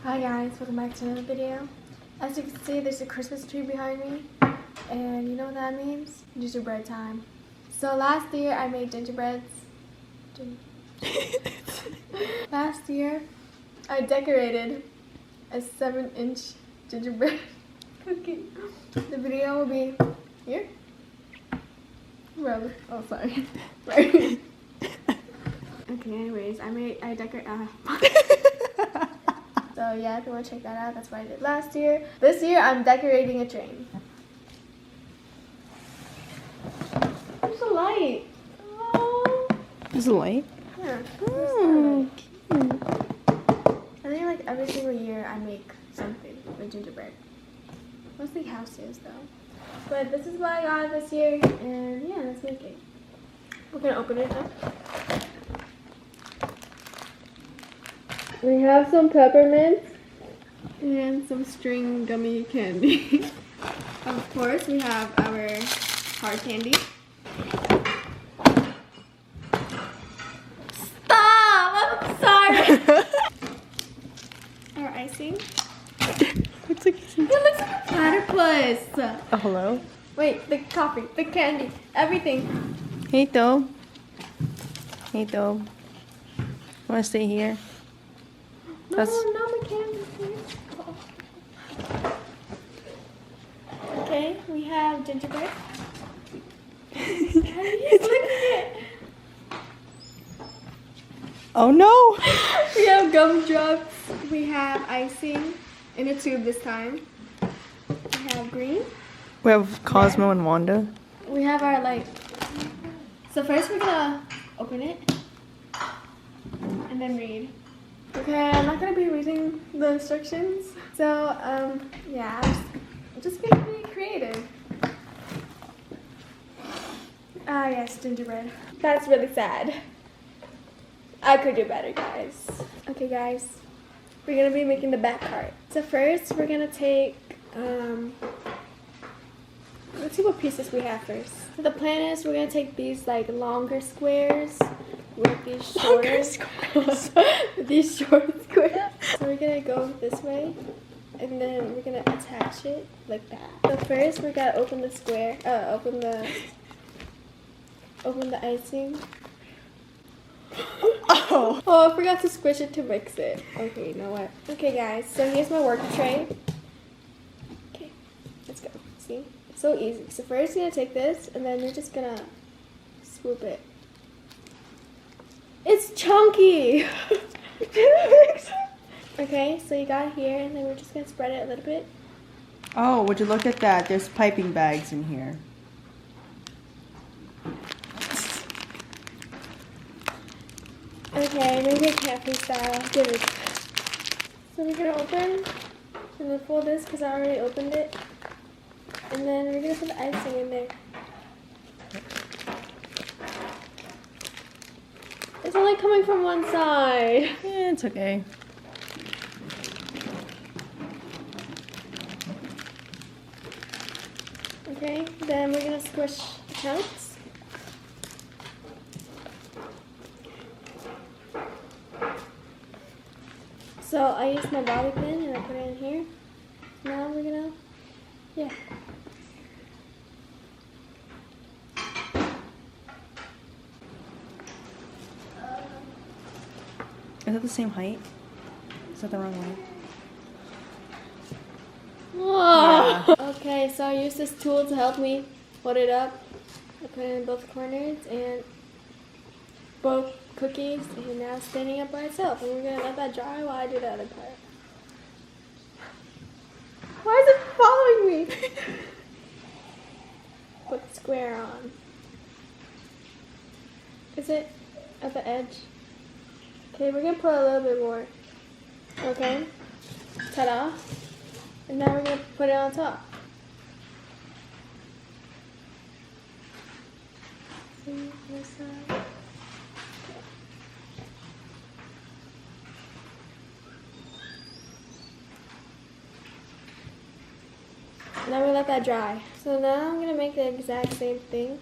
Hi guys, welcome back to another video. As you can see, there's a Christmas tree behind me, and you know what that means? Gingerbread time. So last year I made gingerbreads. Last year I decorated a 7-inch gingerbread cookie. The video will be here. Well, oh sorry. Right. Okay, anyways, I decorated. So yeah, if you want to check that out, that's what I did last year. This year, I'm decorating a train. There's a light. Oh. There's a light? Yeah. Oh, cute. I think like every single year I make something with gingerbread. Mostly houses though. But this is what I got this year, and yeah, let's make it. We're gonna open it up. We have some peppermint and some string gummy candy. Of course, we have our hard candy. Stop! I'm sorry! Our icing. Looks like It looks like a platypus. oh, hello? Wait, the coffee, the candy, everything. Hey, Thob. Hey, Thob. Wanna stay here? No, That's- not my candy, please. Okay, we have gingerbread. He's looking at it. Oh no! We have gumdrops. We have icing in a tube this time. We have green. We have Cosmo and Wanda. We have our like. So first we're gonna open it and then read. Okay, I'm not gonna be reading the instructions. So yeah, I'm just being really creative. Ah yes, gingerbread. That's really sad. I could do better, guys. Okay, guys, we're gonna be making the back part. So first, we're gonna take let's see what pieces we have first. So the plan is we're gonna take these like longer squares with these shorter squares. With these short squares. So we're gonna go this way, and then we're gonna attach it like that. So first, we're gonna open the square. Open the icing. Oh! Oh, I forgot to squish it to mix it. Okay, you know what? Okay, guys, so here's my work tray. Okay, let's go. See? So easy. So first you're gonna take this, and then you're just gonna swoop it. It's chunky! Okay, so you got it here, and then we're just gonna spread it a little bit. Oh, would you look at that? There's piping bags in here. Okay, maybe a cafe style. Give it. So we're gonna open, and then fold this, because I already opened it. And then we're gonna put the icing in there. It's only coming from one side. Yeah, it's okay. Okay, then we're gonna squish the chunks. So I used my bobby pin and I put it in here. Now we're gonna, yeah. Is that the same height? Is that the wrong way? Whoa. Okay, so I used this tool to help me hold it up. I put it in both corners and both cookies, and now it's standing up by itself. And we're gonna let that dry while I do the other part. Why is it following me? Put the square on. Is it at the edge? Okay, we're gonna put a little bit more. Okay, ta-da. And now we're gonna put it on top. See this side. Now we let that dry. So now I'm gonna make the exact same thing.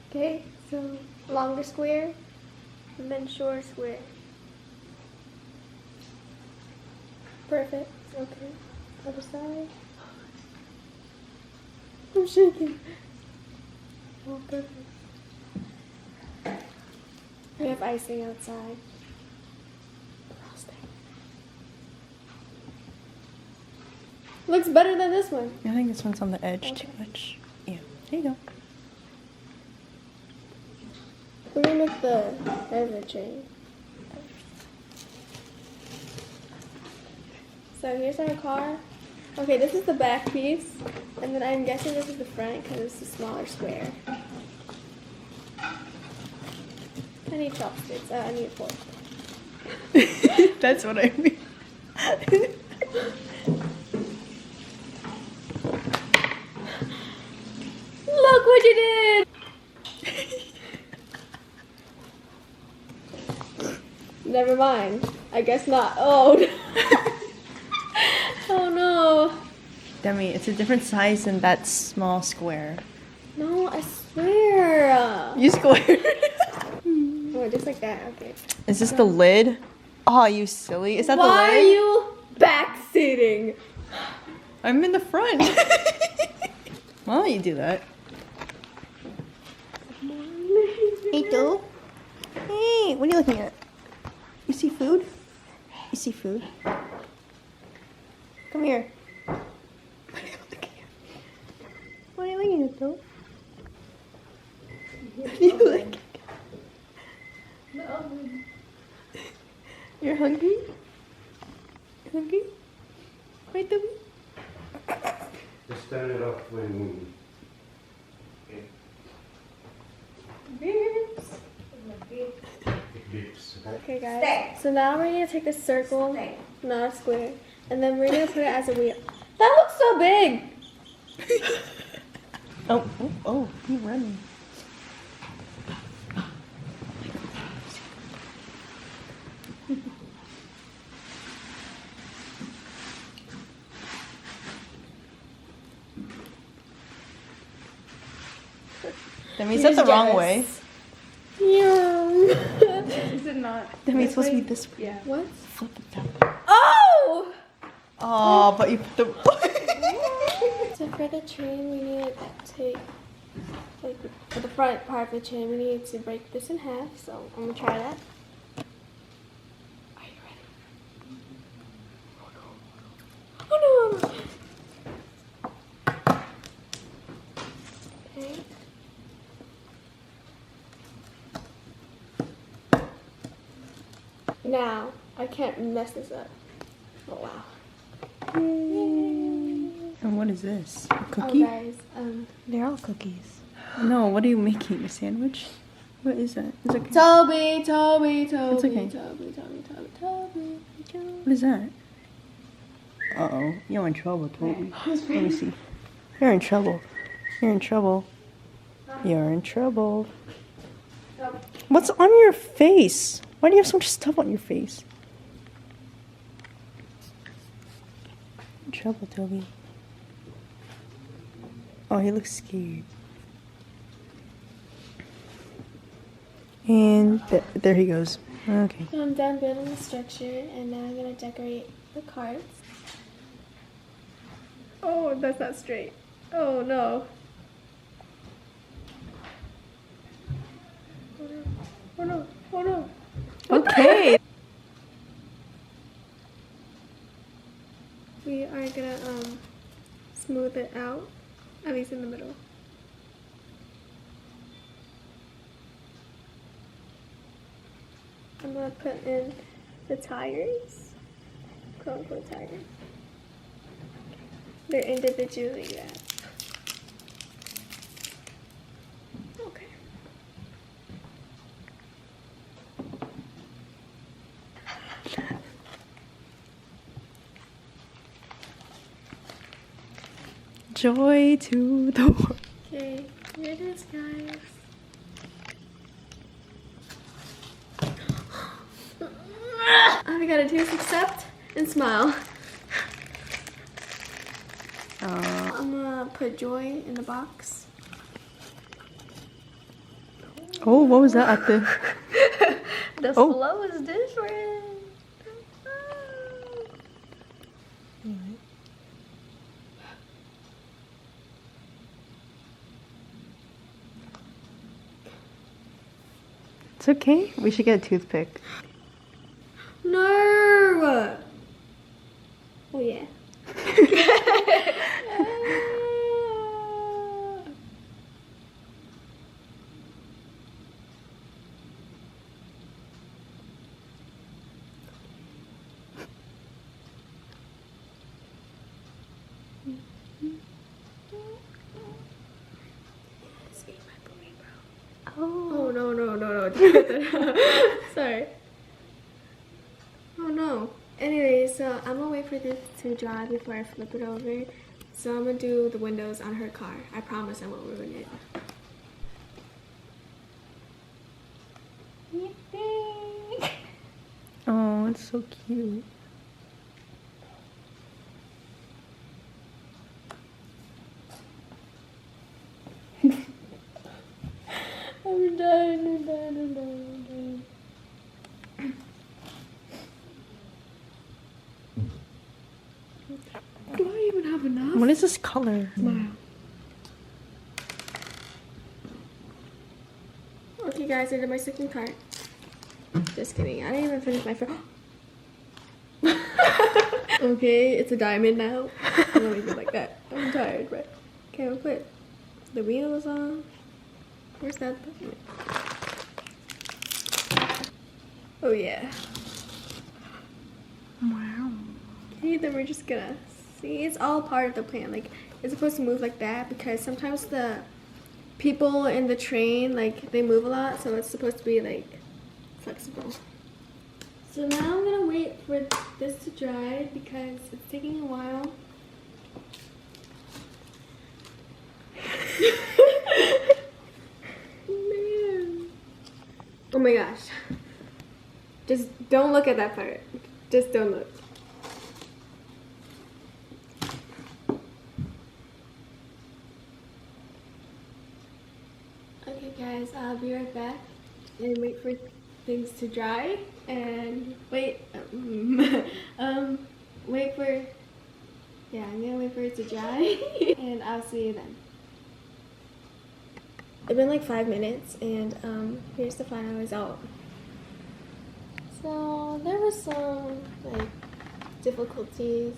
Okay, so longer square and then shorter square. Perfect. Okay. Other side. I'm shaking. Oh, perfect. We have icing outside. Frosting. Looks better than this one. I think this one's on the edge Okay. too much. Yeah, there you go. We're gonna make the river train. So here's our car. Okay, this is the back piece. And then I'm guessing this is the front because it's a smaller square. I need chopsticks. I need a fork. That's what I mean. Look what you did! Never mind. I guess not. Oh. Oh no. Demi, it's a different size than that small square. No, I swear. You squared. Oh, just like that. Okay. Is this the lid? Oh, you silly. Is that the lid? Why are you backseating? I'm in the front. Why don't you do that? Hey, Do. Hey, what are you looking at? You see food? You see food? Come here. What are you looking at? What are you looking at, Do? What are you looking at? You're hungry? You hungry? Right, Demi? Just turn it off when it beeps. Okay, guys. So now we're gonna take a circle, not a square, and then we're gonna put it as a wheel. That looks so big. Oh, you're running. Demi, is that the wrong way? Yeah. Is it not? Demi, it's supposed to be this way. Yeah. What? Flip it that. Oh! Oh, but you put the. So for the train, we need to take, like, for the front part of the train, we need to break this in half. So I'm gonna try that. Are you ready? Oh no! Okay. Now I can't mess this up. Oh wow! And what is this? A Oh cookie? guys, They're all cookies. No, what are you making? A sandwich? What is that? It's okay. Toby. It's okay. Toby. What is that? Uh-oh. You're in trouble, Toby. Let me see. You're in trouble. You're in trouble. You're in trouble. What's on your face? Why do you have so much stuff on your face? In trouble, Toby. Oh, he looks scared. And there he goes. Okay. So I'm done building the structure, and now I'm gonna decorate the carts. Oh, that's not straight. Oh no. Oh no. Oh no. Okay. We are gonna smooth it out, at least in the middle. I'm gonna put in the tires, quote unquote tires. They're individually wrapped. Okay. Joy to the world. Okay, here it is, guys. I gotta taste, accept, and smile. I'm gonna put Joy in the box. Oh, what was that at the... The Oh. flow is different. It's okay. We should get a toothpick. No! Oh yeah. Oh no. Sorry. Oh no. Anyway, so I'm gonna wait for this to dry before I flip it over. So I'm gonna do the windows on her car. I promise I won't ruin it. Oh, it's so cute. I'm done. Do I even have enough? What is this color? Smile. Okay guys, I did my second card. Just kidding, I didn't even finish my first. Okay, it's a diamond now. I don't even like that. I'm tired, right? Okay, we'll put the wheels on. Where's that button? Oh yeah. Wow. Okay, then we're just gonna see. It's all part of the plan. Like, it's supposed to move like that because sometimes the people in the train, like, they move a lot, so it's supposed to be like flexible. So now I'm gonna wait for this to dry because it's taking a while. Man. Oh my gosh. Just don't look at that part. Just don't look. Okay guys, I'll be right back and wait for things to dry and wait for, yeah, I'm gonna wait for it to dry and I'll see you then. It's been like 5 minutes and here's the final result. So there were some like difficulties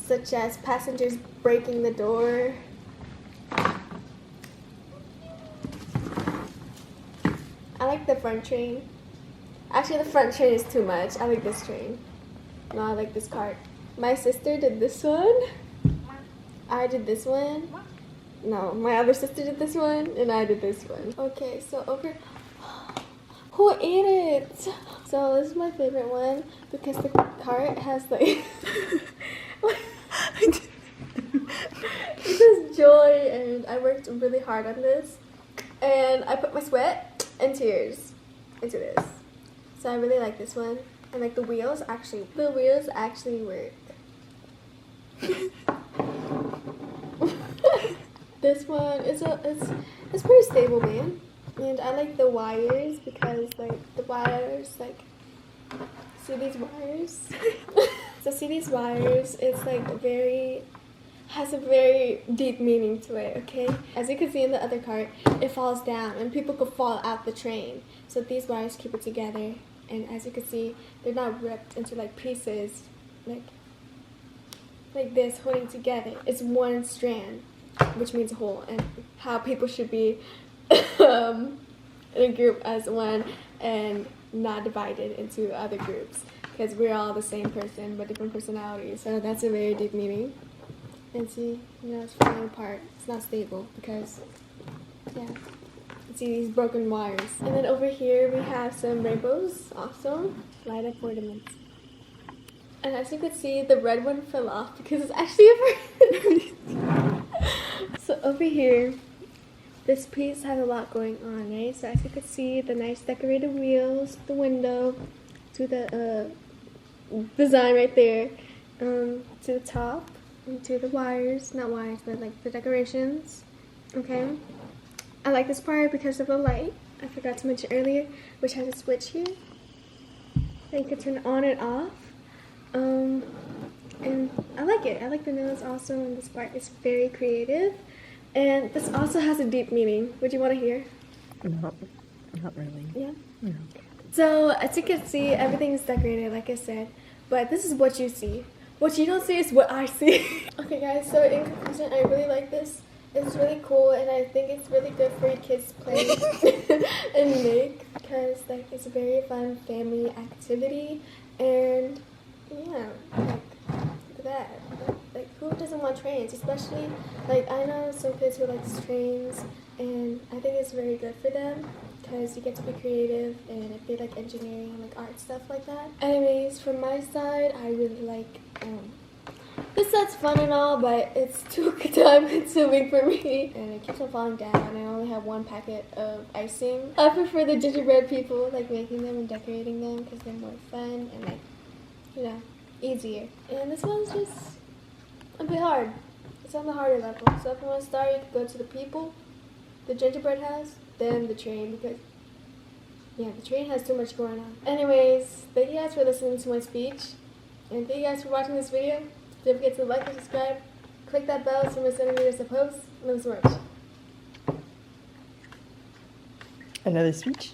such as passengers breaking the door. I like the front train. Actually, the front train is too much. I like this train. No, I like this cart. My sister did this one. I did this one. No, my other sister did this one, and I did this one. Okay, so over... Who ate it? So this is my favorite one because the cart has like... It says joy, and I worked really hard on this. And I put my sweat and tears into this. So I really like this one. And like the wheels actually work. This one is it's pretty stable, man. And I like the wires because like the wires, like, see these wires? So see these wires, it's like has a very deep meaning to it, okay? As you can see in the other cart, it falls down and people could fall out the train. So these wires keep it together. And as you can see, they're not ripped into like pieces, like this, holding together. It's one strand, which means a whole, and how people should be in a group as one and not divided into other groups, because we're all the same person but different personalities. So that's a very deep meaning. And see, it's falling apart. It's not stable because, yeah. See these broken wires. And then over here we have some rainbows. Awesome. Light up ornaments. And as you can see, the red one fell off because it's actually a So over here, this piece has a lot going on, right? So as you can see, the nice decorated wheels, the window, to the design right there, to the top, and to the wires, not wires, but like the decorations, okay? I like this part because of the light, I forgot to mention earlier, which has a switch here that you can turn on and off. And I like it. I like the nose also, and this part is very creative. And this also has a deep meaning. Would you want to hear? No. Not really. Yeah. No. So as you can see, everything's decorated, like I said. But this is what you see. What you don't see is what I see. Okay, guys. So in conclusion, I really like this. It's really cool, and I think it's really good for your kids to play and make, because like it's a very fun family activity. And yeah, like look at that. Like who doesn't want trains? Especially like I know some kids who like trains, and I think it's very good for them because you get to be creative and if they like engineering and like art stuff like that. Anyways, from my side, I really like this set's fun and all, but it's too time consuming for me. And it keeps on falling down. I only have one packet of icing. I prefer the gingerbread people, like making them and decorating them because they're more fun and like, you know, easier. And this one's just a bit hard. It's on the harder level. So if you want to start, you can go to the people, the gingerbread house, then the train, because yeah, the train has too much going on. Anyways, thank you guys for listening to my speech. And thank you guys for watching this video. Don't forget to like and subscribe. Click that bell so you don't miss any videos I post. And then merch. Another speech?